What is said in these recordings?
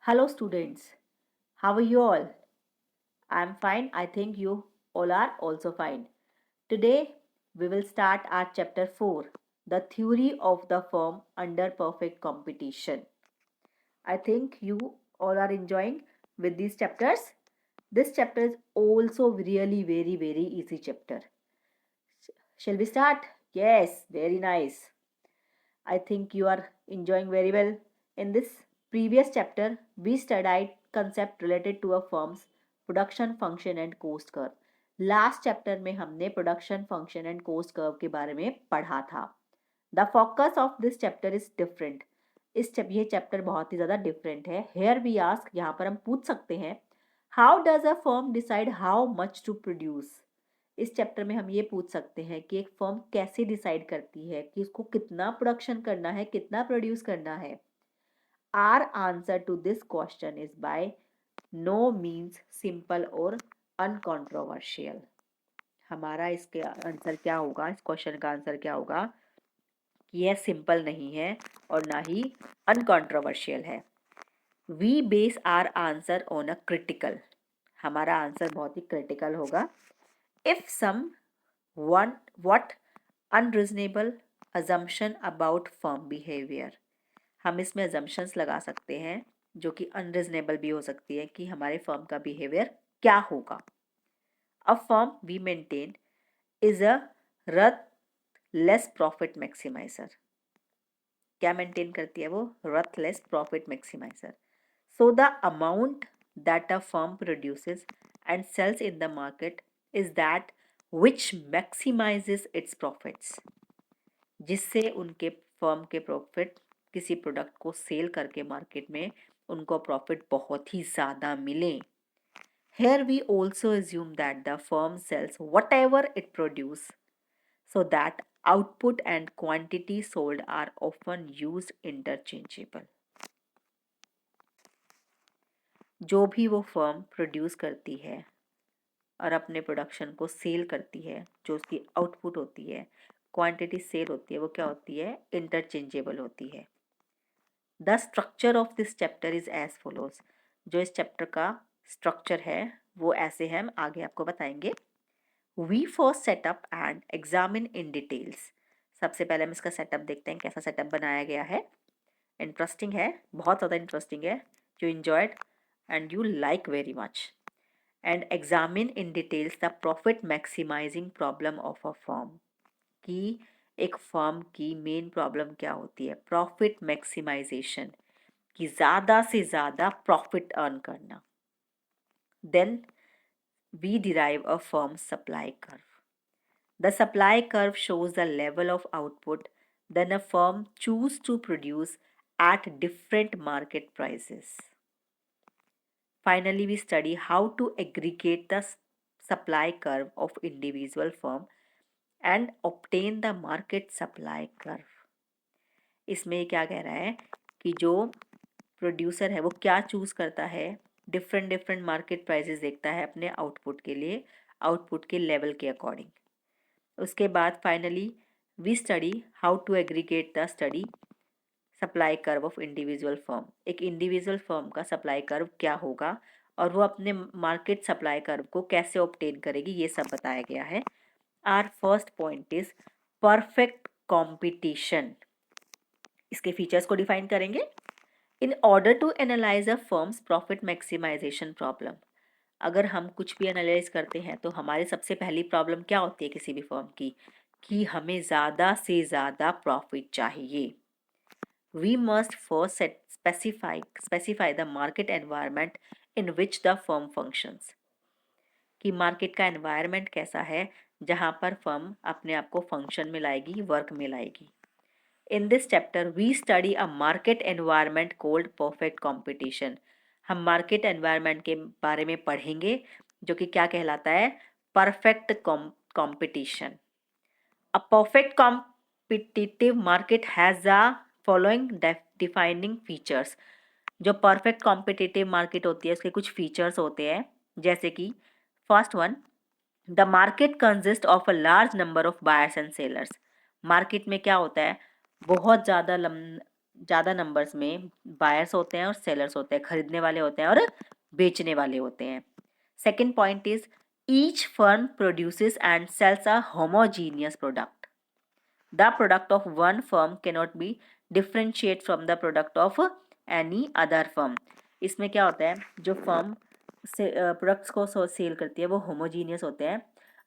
Hello, students. How are you all? I'm fine. I think you all are also fine. Today, we will start our chapter 4, The Theory of the Firm Under Perfect Competition. I think you all are enjoying with these chapters. This chapter is also really very easy chapter. Shall we start? Yes, very nice. I think you are enjoying very well. In this previous chapter, we studied concept related to a firm's production function and cost curve. Last chapter में हमने production function and cost curve के बारे में पढ़ा था. The focus of this chapter is different. ये chapter बहुत ही ज़्यादा डिफरेंट है. हेयर वी आस्क, यहाँ पर हम पूछ सकते हैं, how does a firm decide how much to produce. इस चैप्टर में हम ये पूछ सकते हैं कि एक फर्म कैसे डिसाइड करती है कि उसको कितना प्रोडक्शन करना है, कितना प्रोड्यूस करना है. Our answer to this question is by no means simple और अनकॉन्ट्रोवर्शियल. हमारा इसके आंसर क्या होगा, इस क्वेश्चन का आंसर क्या होगा कि यह सिंपल नहीं है और ना ही अनकॉन्ट्रोवर्शियल है. We base our answer on a critical. हमारा आंसर बहुत ही क्रिटिकल होगा. If some what unreasonable assumption about firm behavior. हम इसमें assumptions लगा सकते हैं जो कि unreasonable भी हो सकती है कि हमारे firm का behavior क्या होगा. A firm we maintain is a ruthless profit maximizer. क्या maintain करती है वो? Ruthless profit maximizer. So the amount that a firm produces and sells in the market is that which maximizes its profits. जिससे उनके firm के profit किसी product को sell करके मार्केट में उनको प्रॉफिट बहुत ही ज़्यादा मिले. Here we also assume that the firm sells whatever it produces so that output and quantity sold are often used interchangeable. जो भी वो फर्म प्रोड्यूस करती है और अपने प्रोडक्शन को सेल करती है, जो उसकी आउटपुट होती है, क्वांटिटी सेल होती है, वो क्या होती है? इंटरचेंजेबल होती है. The structure of this chapter is as follows. जो इस चैप्टर का स्ट्रक्चर है वो ऐसे है, हम आगे आपको बताएंगे. We first set up and examine in details. सबसे पहले हम इसका सेटअप देखते हैं, कैसा सेटअप बनाया गया है. इंटरेस्टिंग है, बहुत ज़्यादा इंटरेस्टिंग है. You enjoyed and you like very much. And examine in details the profit maximising problem of a firm. कि एक फर्म की मेन प्रॉब्लम क्या होती है? प्रॉफिट मैक्सिमाइजेशन, कि ज़्यादा से ज़्यादा प्रॉफिट अर्न करना. Then we derive a firm supply curve. The supply curve shows the level of output then a firm choose to produce at different market prices. Finally, we study how to aggregate the supply curve of individual firm and obtain the market supply curve. इसमें क्या कह रहा है कि जो producer है वो क्या चूज़ करता है? डिफरेंट मार्केट प्राइसेस देखता है अपने आउटपुट के लिए, आउटपुट के लेवल के अकॉर्डिंग. उसके बाद finally we study how to aggregate the study supply curve of individual firm. एक इंडिविजुअल फर्म का सप्लाई कर्व क्या होगा और वो अपने मार्केट सप्लाई कर्व को कैसे ऑब्टेन करेगी, ये सब बताया गया है. Our first point is perfect competition. इसके फीचर्स को डिफाइन करेंगे. In order to analyse a firm's profit maximisation problem. अगर हम कुछ भी एनालाइज करते हैं तो हमारी सबसे पहली प्रॉब्लम क्या होती है किसी भी फर्म की? कि हमें ज़्यादा से ज़्यादा प्रॉफिट चाहिए. We must first specify the market environment in which the firm functions. कि मार्केट का एनवायरनमेंट कैसा है जहाँ पर फर्म अपने आप को फंक्शन में लाएगी, वर्क में लाएगी. In this chapter, we study a market environment called perfect competition. हम market environment के बारे में पढ़ेंगे जो कि क्या कहलाता है? Perfect competition. A perfect competitive market has the following defining features. जो perfect competitive market होती है उसके कुछ features होते हैं, जैसे कि first one, the market consists of a large number of buyers and sellers. Market में क्या होता है? बहुत ज़्यादा ज़्यादा नंबर्स में बायर्स होते हैं और सेलर्स होते हैं, खरीदने वाले होते हैं और बेचने वाले होते हैं। Second point is each firm produces and sells a homogeneous product. The product of one firm cannot be differentiate from the product of any other firm. इसमें क्या होता है, जो फर्म से प्रोडक्ट्स को सेल करती है वो होमोजीनियस होते हैं,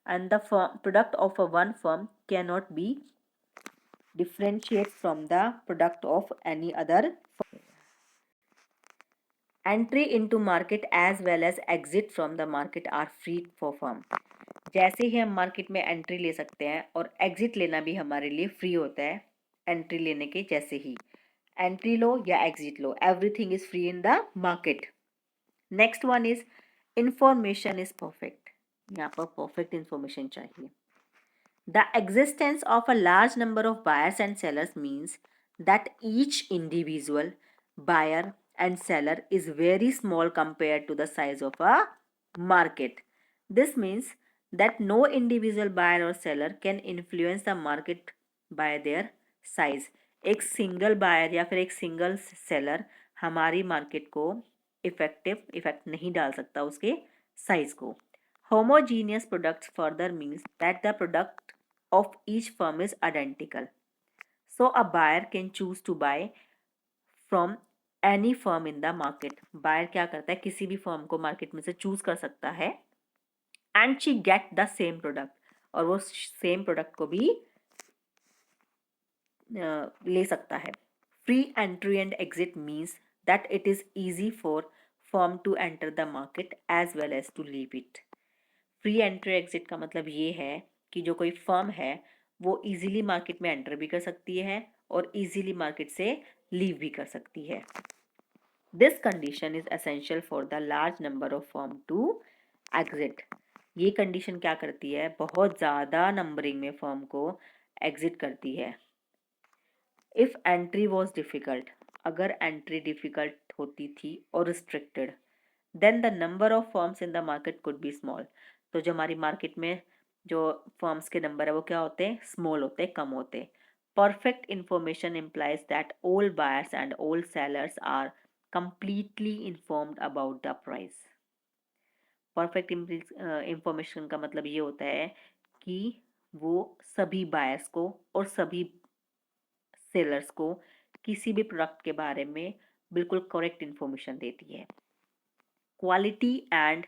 and the product of a one firm cannot B differentiate from the product of any other firm. Entry into market as well as exit from the market are free for firm. जैसे ही हम market में entry ले सकते हैं और exit लेना भी हमारे लिए फ्री होता है। एंट्री लेने के जैसे ही एंट्री लो या exit low, everything is free in the market. Next one is information is perfect. यहाँ पर परफेक्ट इंफॉर्मेशन चाहिए। The existence of a large number of buyers and sellers means that each individual buyer and seller is very small compared to the size of a market. This means that no individual buyer or seller can influence the market by their size. एक single buyer या फिर एक single seller हमारी market को effect नहीं डाल सकता उसके साइज को। Homogeneous products further means that the product of each firm is identical. So a buyer can choose to buy from any firm in the market. Buyer क्या करता है, किसी भी फर्म को मार्केट में से चूज कर सकता है and she get the same product, और वो सेम प्रोडक्ट को भी ले सकता है। Free entry and exit means that it is easy for firm to enter the market as well as to leave it. Free entry exit का मतलब ये है कि जो कोई फर्म है वो इजीली मार्केट में एंटर भी कर सकती है और इजीली मार्केट से लीव भी कर सकती है। This condition is essential for the large number of firm to exit. ये कंडीशन क्या करती है, बहुत ज़्यादा नंबरिंग में फर्म को एग्जिट करती है। इफ एंट्री वॉज डिफिकल्ट, अगर एंट्री डिफिकल्ट होती थी और restricted, then the number of firms in the market could be small. तो जो हमारी मार्केट में जो फर्म्स के नंबर है वो क्या होते हैं, स्मॉल होते हैं, कम होते हैं। Perfect information implies that all buyers and all sellers are completely informed about the price. Perfect information का मतलब ये होता है कि वो सभी बायर्स को और सभी सेलर्स को किसी भी प्रोडक्ट के बारे में बिल्कुल करेक्ट इंफॉर्मेशन देती है। Quality and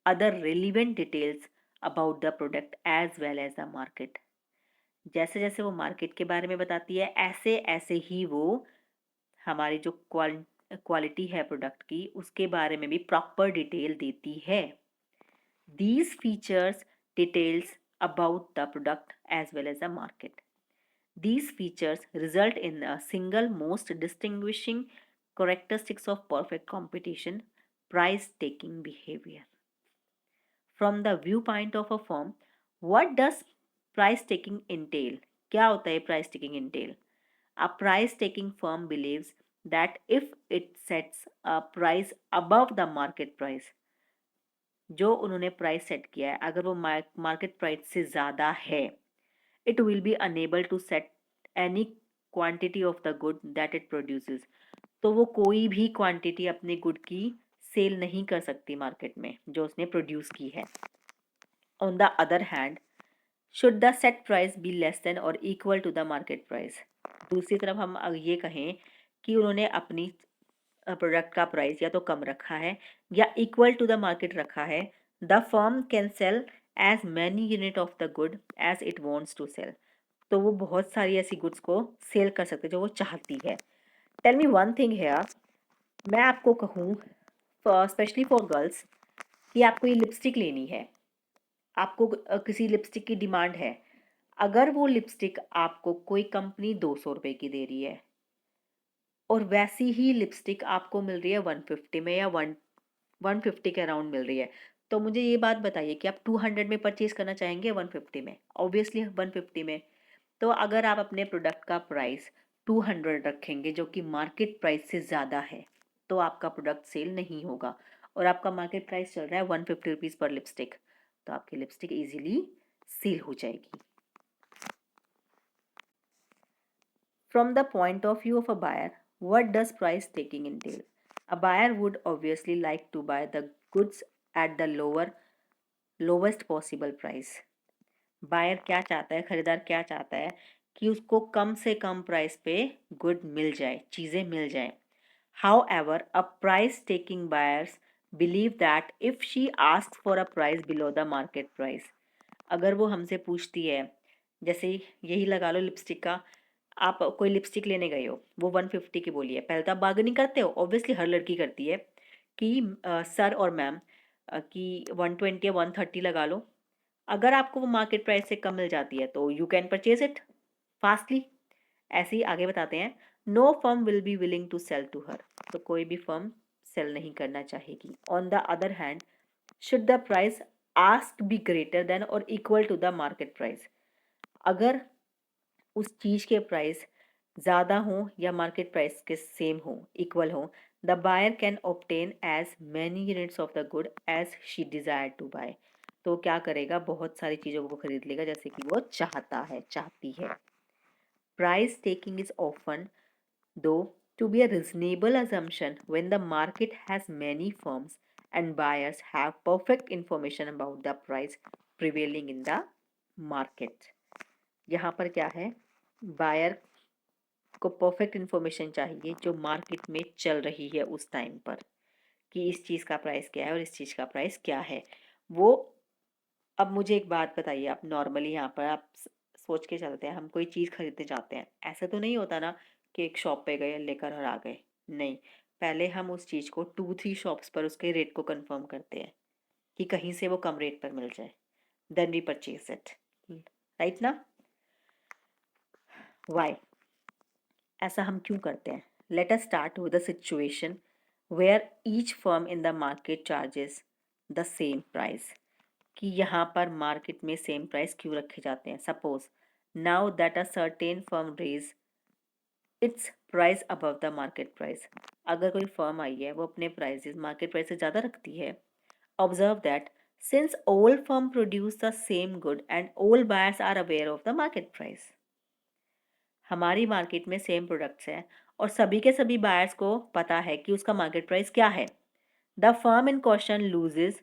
other relevant details about the product as well as the market. जैसे जैसे वो मार्केट के बारे में बताती है ऐसे ऐसे ही वो हमारी जो क्वालिटी है प्रोडक्ट की उसके बारे में भी प्रॉपर डिटेल देती है। These features details about the product as well as the market. These features result in a single most distinguishing characteristics of perfect competition, price taking behavior. From the viewpoint of a firm, what does price taking entail? क्या होता है price taking entail? A price taking firm believes that if it sets a price above the market price, जो उन्होंने price set किया है अगर वो market price से ज़्यादा है, it will be unable to set any quantity of the good that it produces. तो वो कोई भी क्वांटिटी अपने गुड की सेल नहीं कर सकती मार्केट में जो उसने प्रोड्यूस की है। On the other hand, should the set price be less than or equal to the market price? दूसरी तरफ हम ये कहें कि उन्होंने अपनी प्रोडक्ट का प्राइस या तो कम रखा है या इक्वल टू द मार्केट रखा है, the firm can sell as many unit of the good as it wants to sell. तो वो बहुत सारी ऐसी गुड्स को सेल कर सकते जो वो चाहती है। Tell me one thing here, मैं आपको कहूँ स्पेशली फॉर गर्ल्स कि आपको ये लिपस्टिक लेनी है, आपको किसी लिपस्टिक की डिमांड है, अगर वो लिपस्टिक आपको कोई कंपनी 200 रुपये की दे रही है और वैसी ही लिपस्टिक आपको मिल रही है 150 में या 150 के अराउंड मिल रही है, तो मुझे ये बात बताइए कि आप 200 में परचेज करना चाहेंगे 150 में? ऑब्वियसली 150 में। तो अगर आप अपने प्रोडक्ट का प्राइस 200 रखेंगे जो कि मार्केट प्राइस से ज़्यादा है तो आपका प्रोडक्ट सेल नहीं होगा, और आपका मार्केट प्राइस चल रहा है 150 रुपीज़ पर लिपस्टिक, तो आपकी लिपस्टिक इजीली सेल हो जाएगी। From the point of view of a buyer, What does price taking entail? A buyer would obviously like to buy the goods at the lowest possible price. Buyer क्या चाहता है, खरीदार क्या चाहता है कि उसको कम से कम प्राइस पे गुड मिल जाए, चीज़ें मिल जाए. However, a price taking buyers believe that if she asks for a price below the market price, अगर वो हमसे पूछती है, जैसे यही लगा लो लिपस्टिक का, आप कोई लिपस्टिक लेने गए हो, वो 150 की बोली है, पहले तो आप बार्गेनिंग करते हो, ऑब्वियसली हर लड़की करती है कि सर और मैम कि 120 या 130 लगा लो. अगर आपको वो मार्केट प्राइस से कम मिल जाती है तो you can purchase it fastly. ऐसे ही आगे बताते हैं, no firm will be willing to sell to her. तो कोई भी फर्म सेल नहीं करना चाहेगी. On the other hand, should the price ask be greater than और equal to the market price. अगर उस चीज़ के प्राइस ज़्यादा हो या मार्केट प्राइस के सेम हो, इक्वल हो, the buyer can obtain as many units of the good as she desire to buy. तो क्या करेगा, बहुत सारी चीज़ों को खरीद लेगा जैसे कि वो चाहता है, चाहती है. Price taking is often though to be a reasonable assumption when the market has many firms and buyers have perfect information about the price prevailing in the market. यहाँ पर क्या है, बायर को परफेक्ट इन्फॉर्मेशन चाहिए जो market में चल रही है उस टाइम पर, कि इस चीज़ का प्राइस क्या है और इस चीज़ का प्राइस क्या है वो. अब मुझे एक बात बताइए, आप नॉर्मली यहाँ पर आप सोच के चलते हैं, हम कोई चीज़ खरीदने जाते हैं, ऐसा तो नहीं होता ना कि एक शॉप पे गए लेकर और आ गए. नहीं, पहले हम उस चीज़ को 2-3 शॉप्स पर उसके रेट को कंफर्म करते हैं कि कहीं से वो कम रेट पर मिल जाए. Then we purchase it, right ना? वाई, ऐसा हम क्यों करते हैं? Let us start with the situation where each firm in the market charges the same price. कि यहाँ पर मार्केट में सेम प्राइस क्यों रखे जाते हैं. Suppose now that a certain firm raise its price above the market price. अगर कोई फर्म आई है वो अपने प्राइसेस मार्केट प्राइस से ज़्यादा रखती है, observe that since all firm produce the same good and all buyers are aware of the market price. हमारी मार्केट में सेम प्रोडक्ट्स हैं और सभी के सभी बायर्स को पता है कि उसका मार्केट प्राइस क्या है. The firm in question loses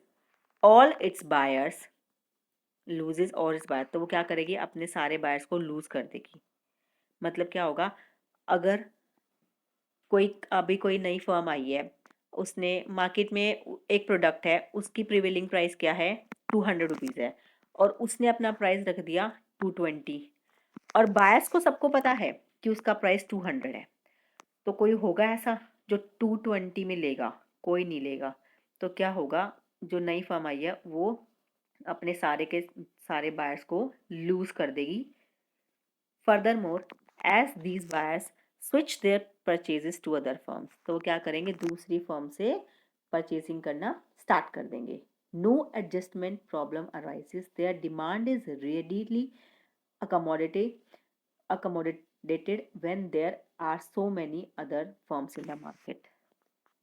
all it's buyers, loses और इस बार, तो वो क्या करेगी, अपने सारे बायर्स को लूज कर देगी. मतलब क्या होगा, अगर अभी कोई नई फर्म आई है, उसने मार्केट में एक प्रोडक्ट है, उसकी प्रिवेलिंग प्राइस क्या है, 200 रुपीज़ है, और उसने अपना प्राइस रख दिया 220, और बायर्स को सबको पता है कि उसका प्राइस 200 है. तो कोई होगा ऐसा जो 220 में लेगा? कोई नहीं लेगा. तो क्या होगा, जो नई फर्म आई है वो अपने सारे के सारे बायर्स को लूज कर देगी. Furthermore, as these buyers switch their purchases to other firms, तो वो क्या करेंगे, दूसरी फर्म से परचेसिंग करना स्टार्ट कर देंगे. No adjustment problem arises, their demand is readily accommodated when there are so many other firms in the market.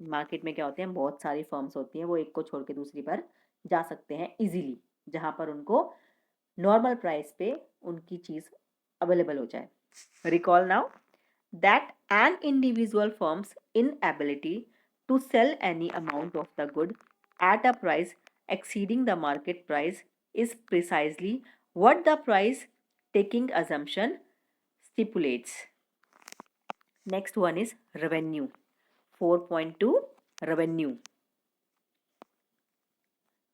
Market में क्या होते हैं, बहुत सारी फर्म्स होती हैं, वो एक को छोड़ के दूसरी पर जा सकते हैं इजीली, जहाँ पर उनको नॉर्मल प्राइस पे उनकी चीज़ अवेलेबल हो जाए. Recall now that an individual firms inability to sell any amount of the good at a price exceeding the market price is precisely what the price taking assumption stipulates. Next one is revenue. 4.2 revenue.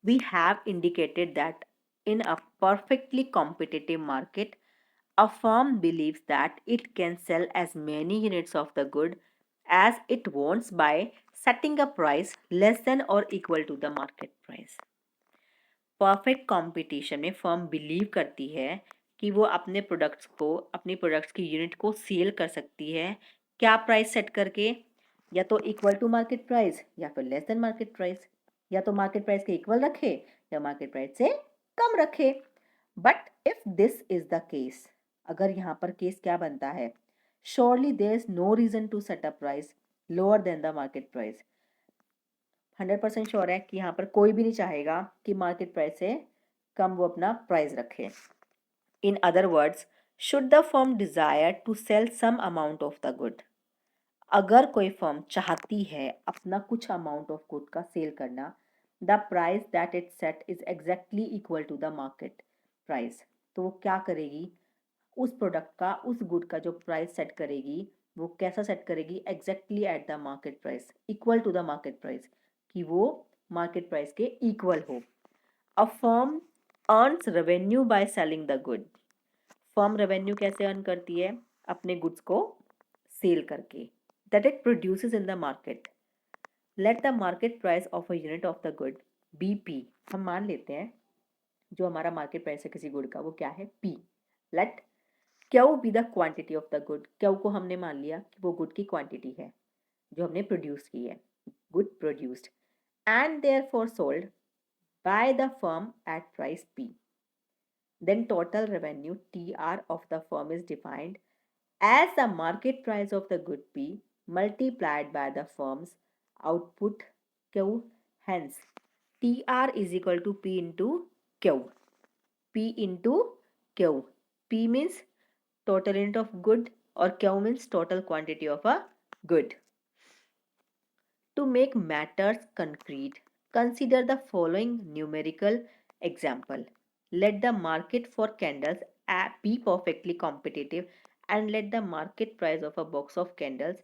We have indicated that in a perfectly competitive market, a firm believes that it can sell as many units of the good as it wants by setting a price less than or equal to the market price. Perfect competition में firm believe करती है कि वो अपने products की unit को cell कर सकती है. क्या प्राइस सेट करके, या तो इक्वल टू मार्केट प्राइस या फिर लेस देन मार्केट प्राइस, या तो मार्केट प्राइस के इक्वल रखे या मार्केट प्राइस से कम रखे. But if this is the case, अगर यहाँ पर केस क्या बनता है, surely there is no reason to set a price lower than the market price. 100% sure है कि यहाँ पर कोई भी नहीं चाहेगा कि मार्केट प्राइस से कम वो अपना प्राइस रखे. In other words, should the firm desire to sell some amount of the good, अगर कोई फर्म चाहती है अपना कुछ अमाउंट ऑफ गुड का सेल करना, the price that it set is exactly equal to the market price, तो वो क्या करेगी, उस प्रोडक्ट का, उस गुड का जो प्राइस सेट करेगी वो कैसा सेट करेगी, exactly at the market price, equal to the market price, कि वो मार्केट प्राइस के इक्वल हो। A firm earns revenue by selling the good, firm revenue कैसे अर्न करती है, अपने गुड्स को सेल करके, that it produces in the market. Let the market price of a unit of the good be P, हम मान लेते हैं जो हमारा मार्केट प्राइस है किसी गुड का वो क्या है, P. Let Q be the quantity of the good, Q को हमने मान लिया कि वो गुड की क्वांटिटी है जो हमने प्रोड्यूस की है, good produced, and therefore sold by the firm at price P. Then total revenue TR of the firm is defined as the market price of the good P multiplied by the firm's output Q. Hence, TR is equal to P into Q. P into Q. P means total unit of good or Q means total quantity of a good. To make matters concrete, consider the following numerical example. Let the market for candles be perfectly competitive and let the market price of a box of candles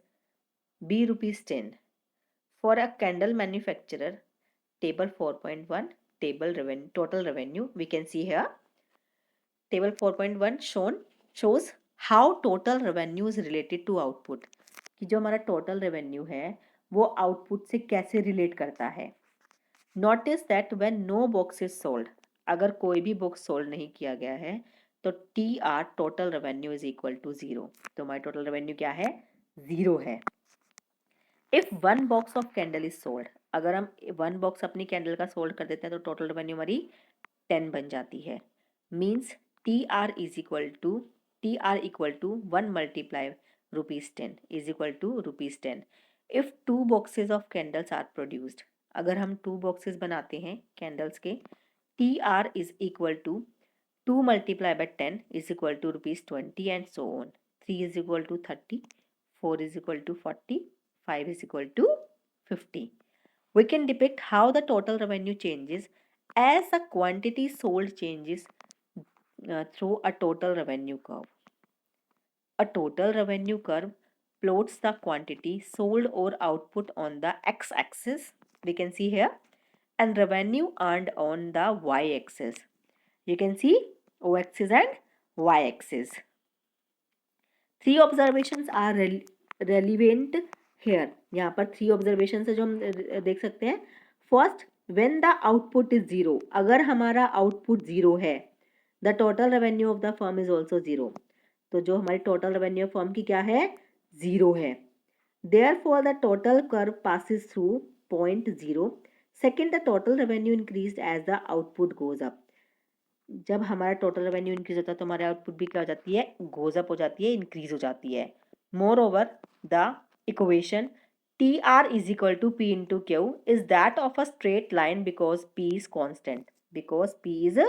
be rupees 10. For a candle manufacturer, table 4.1, total revenue, we can see here. Table 4.1 shows how total revenue is related to output. कि जो हमारा total revenue है वो output से कैसे relate करता है। Notice that when no box is sold, अगर कोई भी box sold नहीं किया गया है तो TR total revenue is equal to 0, तो हमारी total revenue क्या है, 0 है। If one box of candle is sold, अगर हम one box अपनी candle का sold कर देते हैं तो total revenue हमारी 10 बन जाती है। Means TR equal to 1 multiply rupees 10 is equal to rupees 10. If 2 boxes of candles are produced, अगर हम 2 boxes बनाते हैं candles के, TR is equal to 2 multiply by 10 is equal to rupees 20 and so on. 3 is equal to 30, 4 is equal to 40, 5 is equal to 50. We can depict how the total revenue changes as the quantity sold changes through a total revenue curve. A total revenue curve plots the quantity sold or output on the x-axis, we can see here, and revenue earned on the y-axis. You can see o-axis and y-axis. Three observations are relevant here. यहाँ पर 3 observations है जो हम देख सकते हैं. First, when the output is 0, अगर हमारा output 0 है, the total revenue of the firm is also 0. तो जो हमारी total revenue firm की क्या है, 0 है. Therefore, the total curve passes through point 0. Second, the total revenue increased as the output goes up. जब हमारा टोटल रेवेन्यू इंक्रीज होता है तो हमारी आउटपुट भी क्या हो जाती है, गोज अप हो जाती है, इंक्रीज हो जाती है. Moreover the equation T R is equal to P into Q is that of a straight line because P is constant, because P is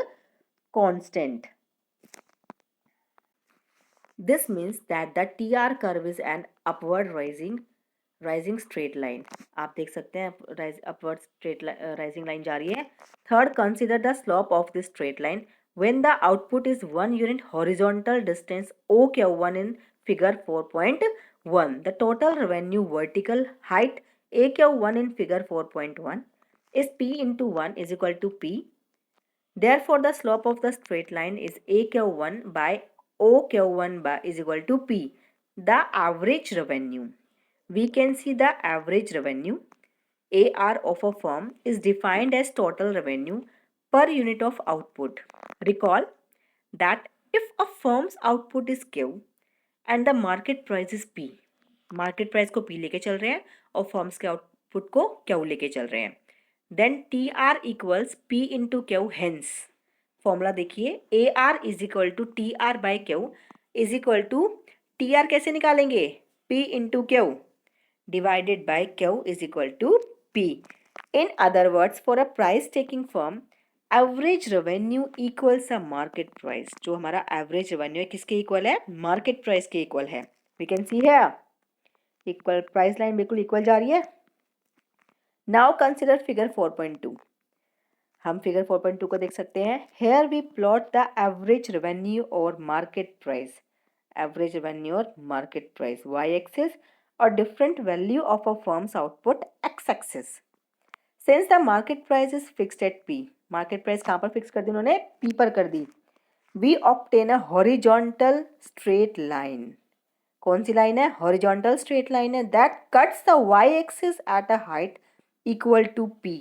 constant. This means that the TR curve is an upward rising straight line. आप देख सकते हैं upward straight rising line जा रही है. Third, consider the slope of this straight line when the output is 1 unit horizontal distance OQ1 in figure 4.1. The total revenue vertical height AQ1 in figure 4.1 is P into 1 is equal to P. Therefore, the slope of the straight line is AQ1 by OQ1 by is equal to P. The average revenue. We can see the average revenue AR of a firm is defined as total revenue per unit of output. Recall that if a firm's output is Q and the market price is P, market price को P लेके चल रहे हैं और firms के output को Q लेके चल रहे हैं, then TR equals P into Q. Hence formula देखिए, AR is equal to TR by Q is equal to TR कैसे निकालेंगे, P into Q divided by Q is equal to P. In other words, for a price taking firm, average revenue equals a market price. जो हमारा average revenue है किसके equal है, market price के equal है. We can see here equal, price line बिल्कुल equal जा रही है। Now consider figure 4.2। हम फिगर 4.2 को देख सकते हैं। Here we plot the average revenue और मार्केट प्राइस, एवरेज रेवेन्यू और मार्केट प्राइस वाई एक्सिस और different value of a firm's output X axis. Since the market price is fixed at P, market price कहाँ पर fix कर दी उन्होंने, P पर कर दी। We obtain a horizontal straight line, कौन सी लाइन है, हॉरिजॉन्टल स्ट्रेट लाइन है, that cuts the Y axis at a height equal to P.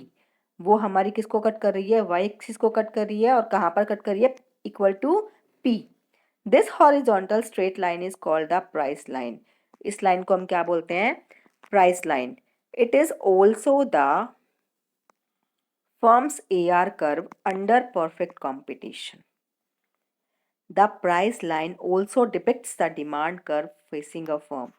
वो हमारी किसको कट कर रही है, वाई एक्सिस को कट कर रही है, और कहाँ पर कट कर रही है, equal to P. This horizontal straight line is called the price line. इस लाइन को हम क्या बोलते हैं, price line. It is also the firm's AR curve under perfect competition. The price line also depicts the demand curve facing a firm.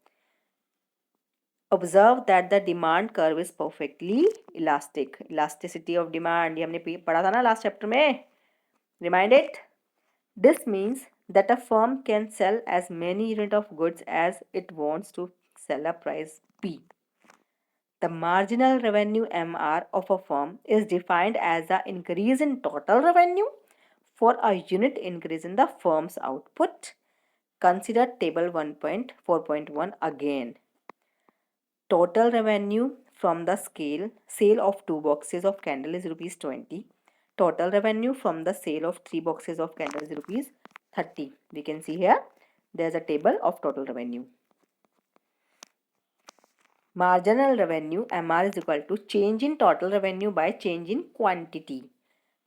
Observe that the demand curve is perfectly elastic. Elasticity of demand, ये हमने पढ़ा था ना last chapter में, remind it. This means that a firm can sell as many units of goods as it wants to sell a price P. The marginal revenue MR of a firm is defined as the increase in total revenue for a unit increase in the firm's output. Consider table 1.4.1 again. Total revenue from the sale of 2 boxes of candle is rupees 20. Total revenue from the sale of 3 boxes of candle is rupees 30. We can see here there's a table of total revenue. Marginal revenue MR is equal to change in total revenue by change in quantity.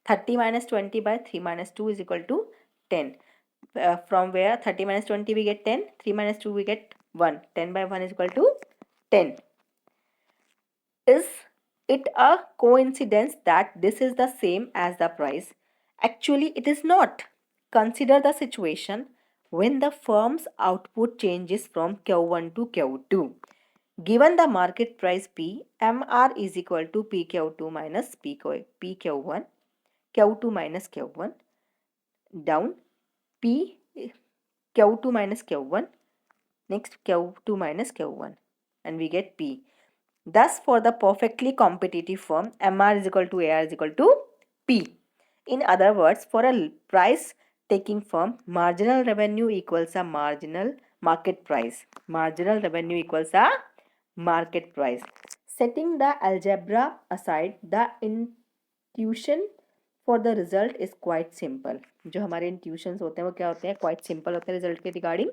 30 minus 20 by 3 minus 2 is equal to 10. From where 30 minus 20 we get 10, 3 minus 2 we get 1. 10 by 1 is equal to 10. Is it a coincidence that this is the same as the price? Actually, it is not. Consider the situation when the firm's output changes from Q1 to Q2. Given the market price P, MR is equal to PQ2 minus PQ1, Q2 minus Q1, down P, Q2 minus Q1, next Q2 minus Q1, and we get P. Thus, for the perfectly competitive firm, MR is equal to AR is equal to P. In other words, for a price taking firm, marginal revenue equals a marginal market price. Marginal revenue equals a market price. Setting the algebra aside, the intuition for the result is quite simple. जो हमारे intuitions होते हैं वो क्या होते हैं, quite simple होते हैं result के regarding.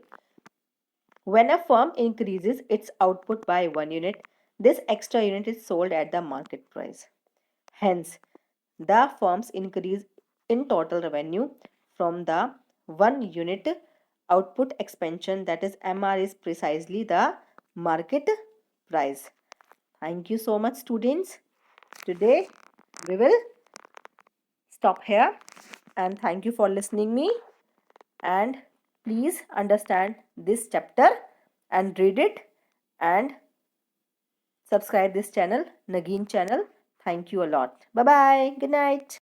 When a firm increases its output by 1 unit, this extra unit is sold at the market price. Hence, the firm's increase in total revenue from the 1 unit output expansion, that is MR, is precisely the market price. Thank you so much, students. Today we will stop here, and thank you for listening me, and please understand this chapter and read it and subscribe this channel, Nagin channel. Thank you a lot. Bye bye. Good night.